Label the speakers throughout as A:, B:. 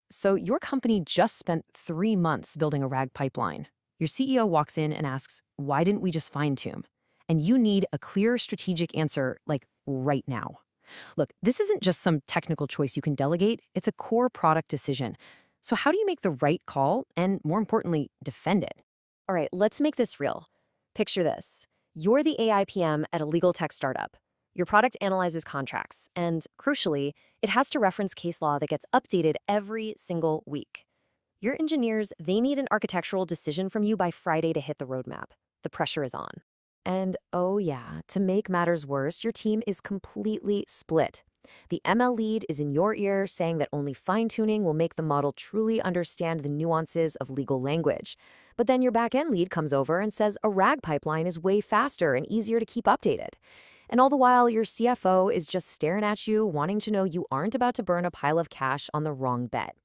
A: So, your company just spent 3 months building a RAG pipeline. Your CEO walks in and asks, why didn't we just fine tune? And you need a clear strategic answer, like right now. Look, this isn't just some technical choice you can delegate, it's a core product decision. So, how do you make the right call and, more importantly, defend it?
B: All right, let's make this real. Picture this. You're the AI PM at a legal tech startup. Your product analyzes contracts, and crucially, it has to reference case law that gets updated every single week. Your engineers, they need an architectural decision from you by Friday to hit the roadmap. The pressure is on. And oh yeah, to make matters worse, your team is completely split. The ML lead is in your ear saying that only fine-tuning will make the model truly understand the nuances of legal language. But then your back-end lead comes over and says a RAG pipeline is way faster and easier to keep updated. And all the while, your CFO is just staring at you, wanting to know you aren't about to burn a pile of cash on the wrong bet.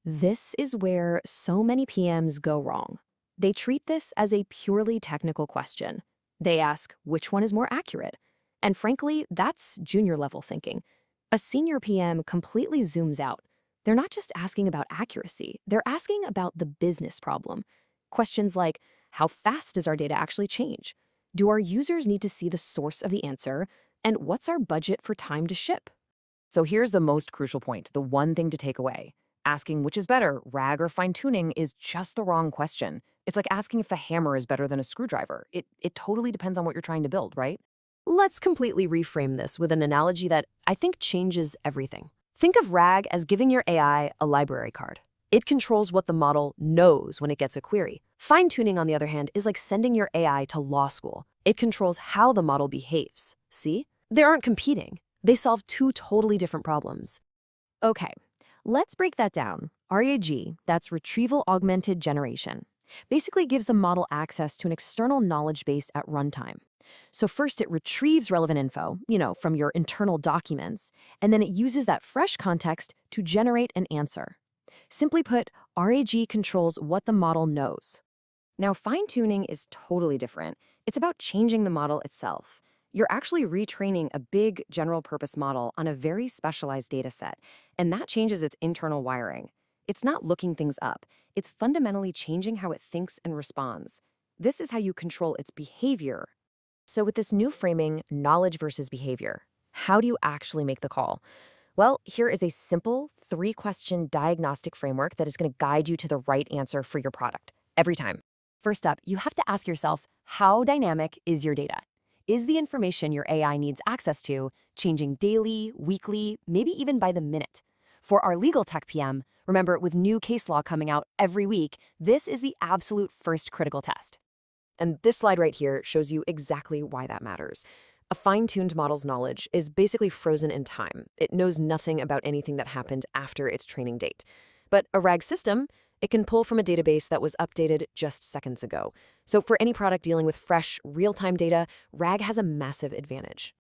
B: This is where so many PMs go wrong. They treat this as a purely technical question. They ask which one is more accurate. And frankly, that's junior level thinking. A senior PM completely zooms out. They're not just asking about accuracy, they're asking about the business problem. Questions like, how fast does our data actually change? Do our users need to see the source of the answer? And what's our budget for time to ship?
A: So, here's the most crucial point, the one thing to take away. Asking which is better, RAG or fine tuning, is just the wrong question. It's like asking if a hammer is better than a screwdriver. It totally depends on what you're trying to build, right?
B: Let's completely reframe this with an analogy that I think changes everything. Think of RAG as giving your AI a library card. It controls what the model knows when it gets a query. Fine-tuning, on the other hand, is like sending your AI to law school. It controls how the model behaves. See? They aren't competing. They solve two totally different problems. Okay, let's break that down. RAG, that's Retrieval Augmented Generation, basically gives the model access to an external knowledge base at runtime. So first it retrieves relevant info, from your internal documents, and then it uses that fresh context to generate an answer. Simply put, RAG controls what the model knows. Now, fine-tuning is totally different. It's about changing the model itself. You're actually retraining a big general-purpose model on a very specialized data set, and that changes its internal wiring. It's not looking things up. It's fundamentally changing how it thinks and responds. This is how you control its behavior. So with this new framing, knowledge versus behavior, how do you actually make the call? Well, here is a simple 3-question diagnostic framework that is going to guide you to the right answer for your product, every time. First up, you have to ask yourself, how dynamic is your data? Is the information your AI needs access to changing daily, weekly, maybe even by the minute? For our legal tech PM, remember, with new case law coming out every week, this is the absolute first critical test. And this slide right here shows you exactly why that matters. A fine-tuned model's knowledge is basically frozen in time. It knows nothing about anything that happened after its training date. But a RAG system, it can pull from a database that was updated just seconds ago. So for any product dealing with fresh, real-time data, RAG has a massive advantage.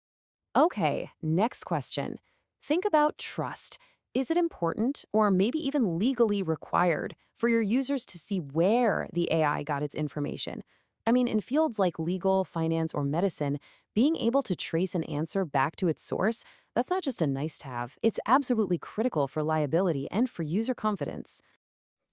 B: Okay, next question. Think about trust. Is it important, or maybe even legally required, for your users to see where the AI got its information? I mean, in fields like legal, finance, or medicine, being able to trace an answer back to its source, that's not just a nice-to-have. It's absolutely critical for liability and for user confidence.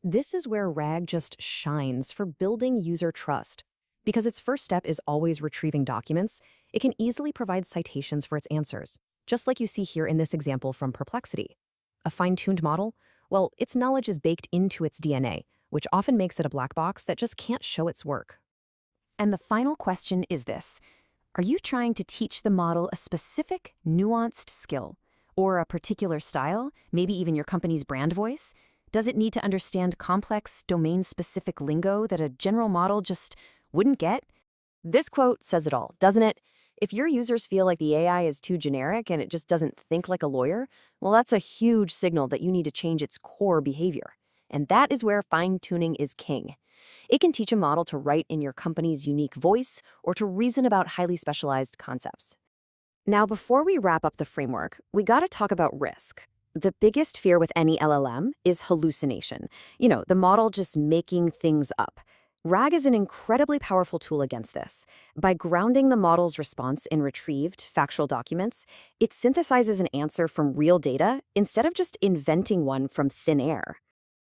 B: This is where RAG just shines for building user trust. Because its first step is always retrieving documents, it can easily provide citations for its answers, just like you see here in this example from Perplexity. A fine-tuned model? Well, its knowledge is baked into its DNA, which often makes it a black box that just can't show its work. And the final question is this. Are you trying to teach the model a specific, nuanced skill, or a particular style, maybe even your company's brand voice? Does it need to understand complex, domain-specific lingo that a general model just wouldn't get? This quote says it all, doesn't it? If your users feel like the AI is too generic and it just doesn't think like a lawyer, well, that's a huge signal that you need to change its core behavior. And that is where fine-tuning is king. It can teach a model to write in your company's unique voice or to reason about highly specialized concepts. Now, before we wrap up the framework, we gotta talk about risk. The biggest fear with any LLM is hallucination. The model just making things up.
A: RAG is an incredibly powerful tool against this. By grounding the model's response in retrieved, factual documents, it synthesizes an answer from real data instead of just inventing one from thin air.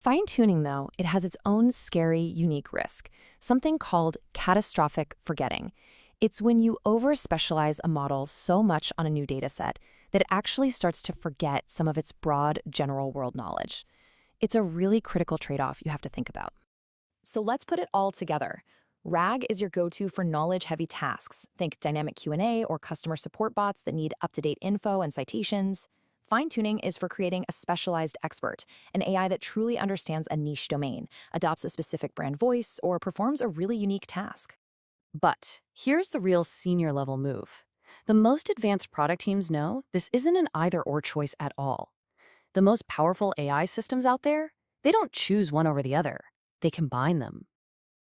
A: Fine-tuning, though, it has its own scary, unique risk, something called catastrophic forgetting. It's when you over-specialize a model so much on a new dataset that it actually starts to forget some of its broad, general world knowledge. It's a really critical trade-off you have to think about. So let's put it all together. RAG is your go-to for knowledge-heavy tasks. Think dynamic Q&A or customer support bots that need up-to-date info and citations. Fine-tuning is for creating a specialized expert, an AI that truly understands a niche domain, adopts a specific brand voice, or performs a really unique task. But here's the real senior-level move. The most advanced product teams know this isn't an either-or choice at all. The most powerful AI systems out there, they don't choose one over the other. They combine them.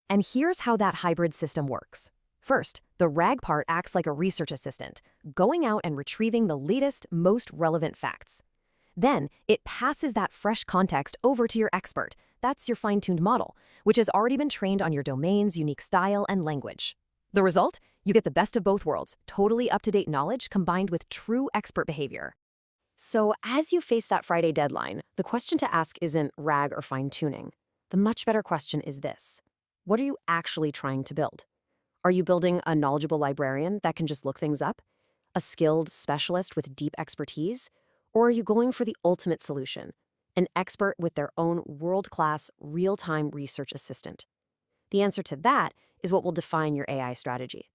A: And here's how that hybrid system works. First, the RAG part acts like a research assistant, going out and retrieving the latest, most relevant facts. Then, it passes that fresh context over to your expert. That's your fine-tuned model, which has already been trained on your domain's unique style and language. The result? You get the best of both worlds, totally up-to-date knowledge combined with true expert behavior. So, as you face that Friday deadline, the question to ask isn't RAG or fine-tuning. The much better question is this: what are you actually trying to build? Are you building a knowledgeable librarian that can just look things up? A skilled specialist with deep expertise? Or are you going for the ultimate solution, an expert with their own world-class, real-time research assistant? The answer to that is what will define your AI strategy.